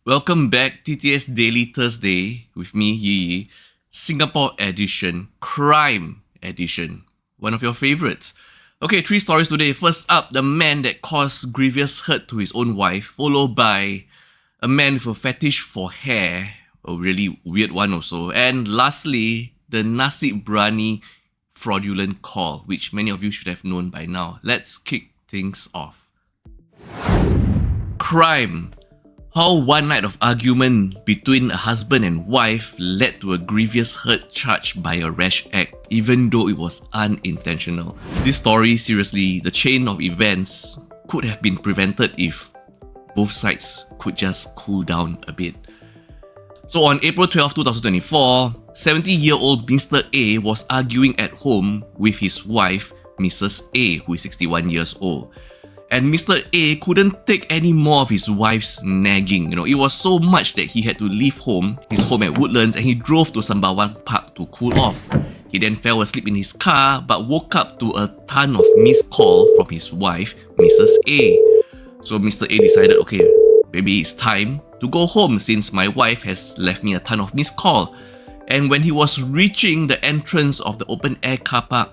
Welcome back, TTS Daily Thursday with me, Yi, Singapore edition, crime edition, one of your favorites. Okay, 3 stories today. First up, the man that caused grievous hurt to his own wife, followed by a man with a fetish for hair, a really weird one also, and lastly, the Nasi Brani fraudulent call, which many of you should have known by now. Let's kick things off. Crime. How one night of argument between a husband and wife led to a grievous hurt charged by a rash act, even though it was unintentional. This story, seriously, the chain of events could have been prevented if both sides could just cool down a bit. So on April 12, 2024, 70-year-old Mr. A was arguing at home with his wife, Mrs. A, who is 61 years old. And Mr. A couldn't take any more of his wife's nagging. It was so much that he had to leave his home at Woodlands, and he drove to Sembawang Park to cool off. He then fell asleep in his car but woke up to a ton of missed calls from his wife, Mrs. A. So Mr. A decided, okay, maybe it's time to go home since my wife has left me a ton of missed calls. And when he was reaching the entrance of the open air car park,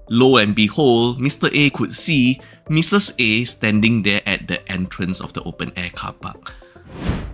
lo and behold, Mr. A could see Mrs. A standing there at the entrance of the open air car park.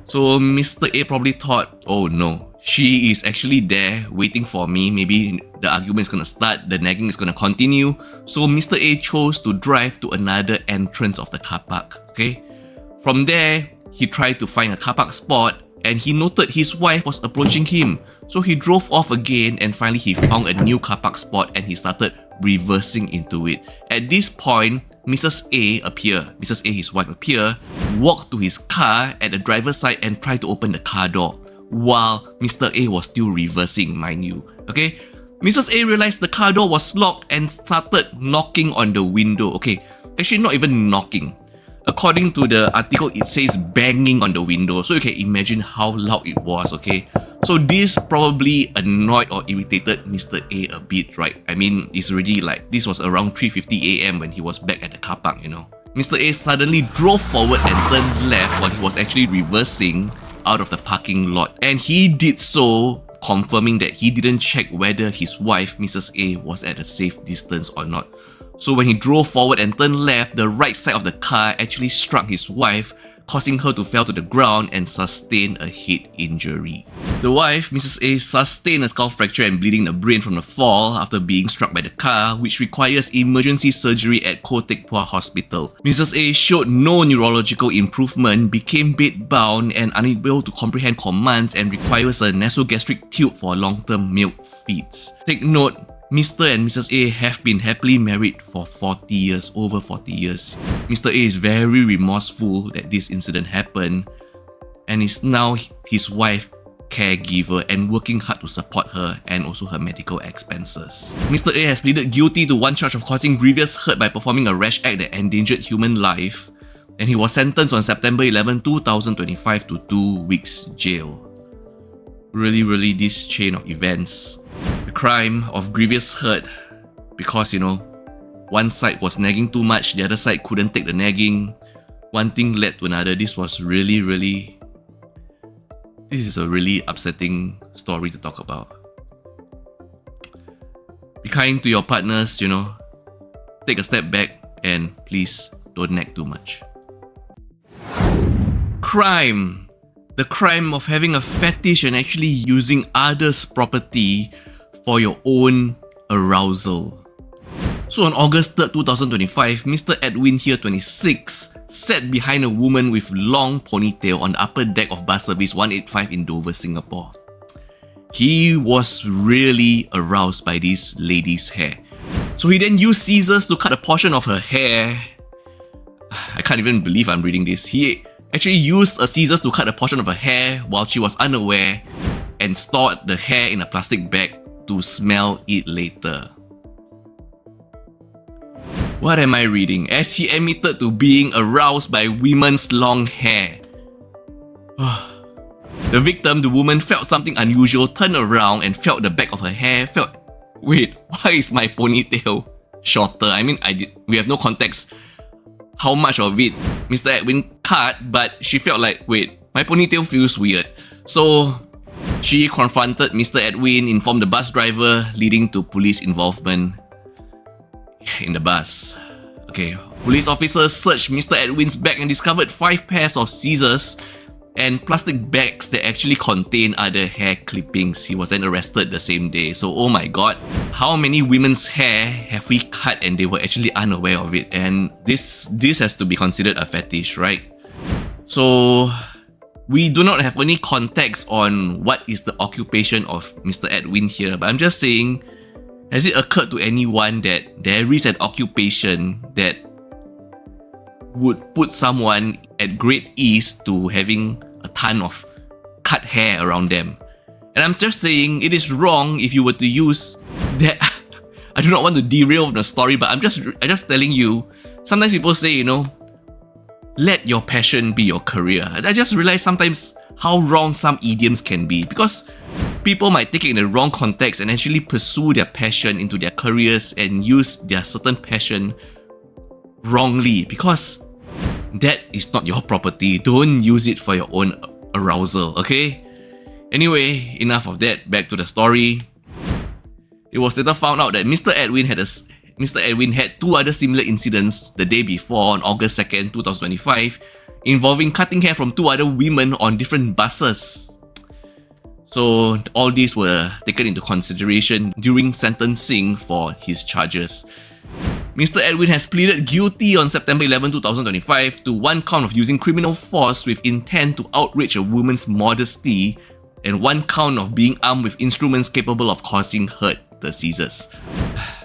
So Mr. A probably thought, oh no, she is actually there waiting for me. Maybe the argument is going to start, the nagging is going to continue. So Mr. A chose to drive to another entrance of the car park. Okay. From there, he tried to find a car park spot and he noted his wife was approaching him. So he drove off again and finally he found a new car park spot and he started reversing into it. At this point, Mrs. A, his wife, walked to his car at the driver's side and tried to open the car door while Mr. A was still reversing, mind you. Okay, Mrs. A realized the car door was locked and started knocking on the window. Okay, actually not even knocking. According to the article, it says banging on the window. So you can imagine how loud it was, okay? So this probably annoyed or irritated Mr. A a bit, right? I mean, it's already this was around 3:50 a.m. when he was back at the car park, Mr. A suddenly drove forward and turned left while he was actually reversing out of the parking lot. And he did so, confirming that he didn't check whether his wife, Mrs. A, was at a safe distance or not. So when he drove forward and turned left, the right side of the car actually struck his wife, causing her to fall to the ground and sustain a head injury. The wife, Mrs. A, sustained a skull fracture and bleeding the brain from the fall after being struck by the car, which requires emergency surgery at Koh Teck Phuah Hospital. Mrs. A showed no neurological improvement, became bedbound and unable to comprehend commands, and requires a nasogastric tube for long-term milk feeds. Take note, Mr. and Mrs. A have been happily married for over 40 years. Mr. A is very remorseful that this incident happened and is now his wife caregiver and working hard to support her and also her medical expenses. Mr. A has pleaded guilty to one charge of causing grievous hurt by performing a rash act that endangered human life, and he was sentenced on September 11, 2025 to 2 weeks jail. Really, this chain of events. The crime of grievous hurt because, one side was nagging too much, the other side couldn't take the nagging. One thing led to another. This is a really upsetting story to talk about. Be kind to your partners, take a step back and please don't nag too much. Crime. The crime of having a fetish and actually using others' property for your own arousal. So on August 3rd, 2025, Mr. Edwin here, 26, sat behind a woman with long ponytail on the upper deck of bus service 185 in Dover, Singapore. He was really aroused by this lady's hair. So he then used scissors to cut a portion of her hair. I can't even believe I'm reading this. He actually used a scissors to cut a portion of her hair while she was unaware and stored the hair in a plastic bag to smell it later. What am I reading? As he admitted to being aroused by women's long hair. The victim, the woman, felt something unusual, turned around and felt the back of her hair, wait, why is my ponytail shorter? I mean, we have no context how much of it Mr. Edwin cut, but she felt like, wait, My ponytail feels weird. So she confronted Mr. Edwin, informed the bus driver, leading to police involvement in the bus. Okay, police officers searched Mr. Edwin's bag and discovered 5 pairs of scissors and plastic bags that actually contain other hair clippings. He was then arrested the same day. So, oh my god, how many women's hair have we cut and they were actually unaware of it? And this has to be considered a fetish, right? So, we do not have any context on what is the occupation of Mr. Edwin here, but I'm just saying, has it occurred to anyone that there is an occupation that would put someone at great ease to having a ton of cut hair around them? And I'm just saying it is wrong if you were to use that. I do not want to derail the story, but I'm just telling you, sometimes people say, you know, let your passion be your career. I just realized sometimes how wrong some idioms can be, because people might take it in the wrong context and actually pursue their passion into their careers and use their certain passion wrongly, because that is not your property. Don't use it for your own arousal, okay? Anyway, enough of that. Back to the story. It was later found out that Mr. Edwin had 2 other similar incidents the day before, on August 2nd, 2025, involving cutting hair from 2 other women on different buses. So all these were taken into consideration during sentencing for his charges. Mr. Edwin has pleaded guilty on September 11, 2025 to 1 count of using criminal force with intent to outrage a woman's modesty and 1 count of being armed with instruments capable of causing hurt, the scissors.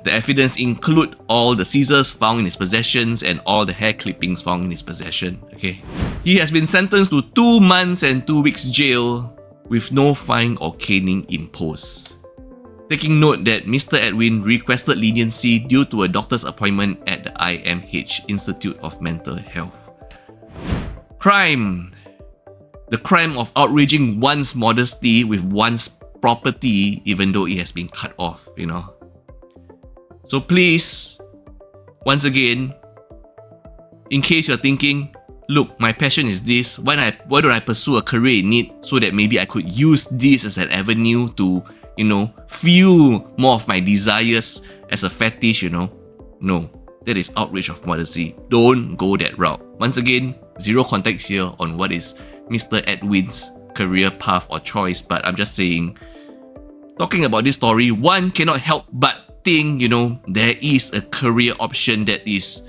The evidence include all the scissors found in his possessions and all the hair clippings found in his possession. Okay. He has been sentenced to 2 months and 2 weeks jail with no fine or caning imposed. Taking note that Mr. Edwin requested leniency due to a doctor's appointment at the IMH, Institute of Mental Health. Crime. The crime of outraging one's modesty with one's property even though it has been cut off, you know. So please, once again, in case you're thinking, look, my passion is this, why don't I pursue a career in it so that maybe I could use this as an avenue to, you know, fuel more of my desires as a fetish, you know? No, that is outrage of modesty. Don't go that route. Once again, zero context here on what is Mr. Edwin's career path or choice, but I'm just saying, talking about this story, one cannot help but think, you know, there is a career option that is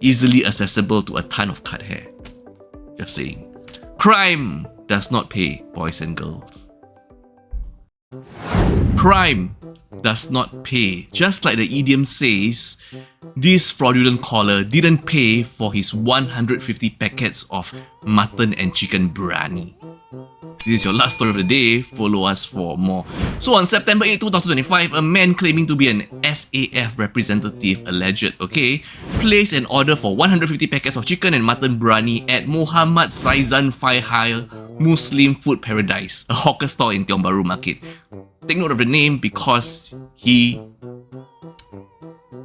easily accessible to a ton of cut hair. Just saying. Crime does not pay, boys and girls. Crime does not pay. Just like the idiom says, this fraudulent caller didn't pay for his 150 packets of mutton and chicken biryani. This is your last story of the day. Follow us for more. So on September 8, 2025, a man claiming to be an SAF representative, alleged, placed an order for 150 packets of chicken and mutton biryani at Muhammad Saizan Faihal Muslim Food Paradise, a hawker store in Tiong Bahru Market. Take note of the name because he's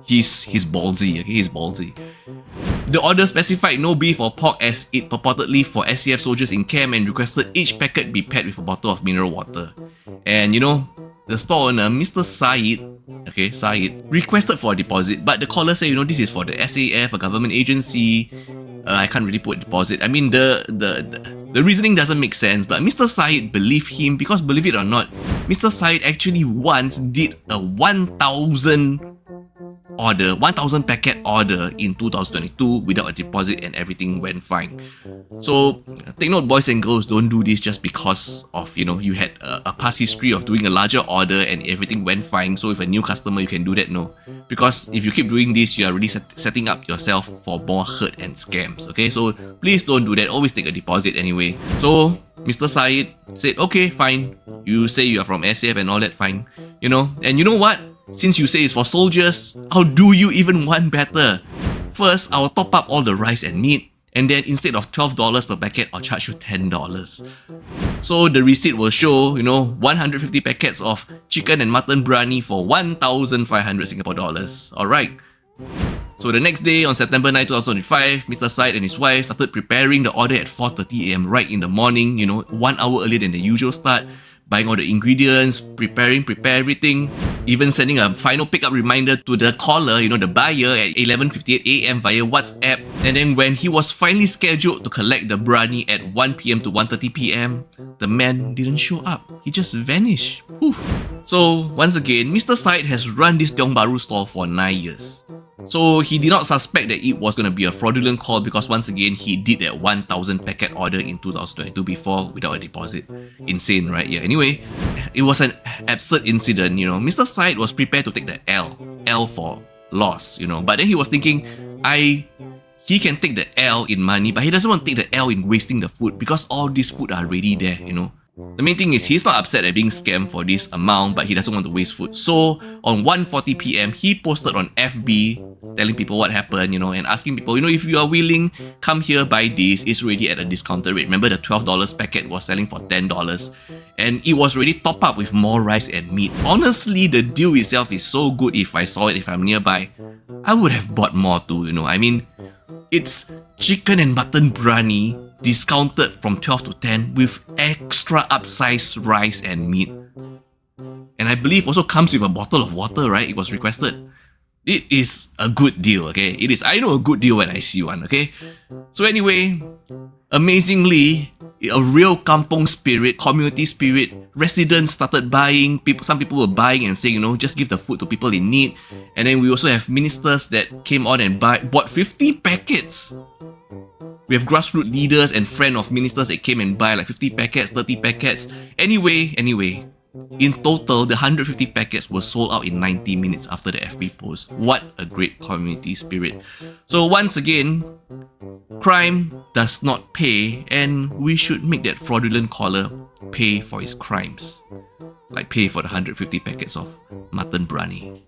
ballsy, he's ballsy. The order specified no beef or pork as it purportedly for SAF soldiers in camp and requested each packet be paired with a bottle of mineral water. And you know, the store owner, Mr. Said, requested for a deposit, but the caller said, you know, this is for the SAF, a government agency. I can't really put a deposit. I mean, the reasoning doesn't make sense, but Mr. Said believed him because, believe it or not, Mr. Said actually once did a 1,000 packet order in 2022 without a deposit and everything went fine. So take note, boys and girls, don't do this just because of, you know, you had a past history of doing a larger order and everything went fine. So if a new customer, you can do that. No, because if you keep doing this, you are really setting up yourself for more hurt and scams. Okay, so please don't do that. Always take a deposit anyway. So Mr. Said said, okay, fine. You say you are from SAF and all that, fine. You know, and you know what? Since you say it's for soldiers, I'll do you even one better. First, I'll top up all the rice and meat, and then instead of $12 per packet, I'll charge you $10. So the receipt will show, you know, 150 packets of chicken and mutton biryani for 1,500 Singapore dollars. Alright. So the next day, on September 9, 2005, Mr. Sept and his wife started preparing the order at 4:30 a.m. right in the morning, 1 hour earlier than the usual start, buying all the ingredients, prepare everything, even sending a final pickup reminder to the caller, the buyer at 11:58 a.m. via WhatsApp. And then when he was finally scheduled to collect the biryani at 1 p.m. to 1:30 p.m., the man didn't show up. He just vanished. Whew. So once again, Mr. Sept has run this Tiong Bahru stall for 9 years. So he did not suspect that it was going to be a fraudulent call because once again, he did that 1,000 packet order in 2022 before without a deposit. Insane, right? Yeah, anyway, it was an absurd incident, Mr. Sept was prepared to take the L for loss, but then he was thinking, he can take the L in money, but he doesn't want to take the L in wasting the food because all this food are already there, The main thing is he's not upset at being scammed for this amount, but he doesn't want to waste food. So on 1:40 p.m, he posted on FB telling people what happened, and asking people, if you are willing, come here, buy this. It's already at a discounted rate. Remember the $12 packet was selling for $10 and it was already topped up with more rice and meat. Honestly, the deal itself is so good. If I saw it, if I'm nearby, I would have bought more too, I mean, it's chicken and mutton biryani discounted from 12 to 10 with extra upsized rice and meat. And I believe also comes with a bottle of water, right? It was requested. It is a good deal, okay? It is. I know a good deal when I see one, okay? So anyway, amazingly, a real kampong spirit, community spirit, residents started buying. Some people were buying and saying, just give the food to people in need. And then we also have ministers that came on and bought 50 packets. We have grassroots leaders and friends of ministers that came and buy like 50 packets, 30 packets. Anyway, in total, the 150 packets were sold out in 90 minutes after the FB post. What a great community spirit. So once again, crime does not pay, and we should make that fraudulent caller pay for his crimes. Like pay for the 150 packets of mutton biryani.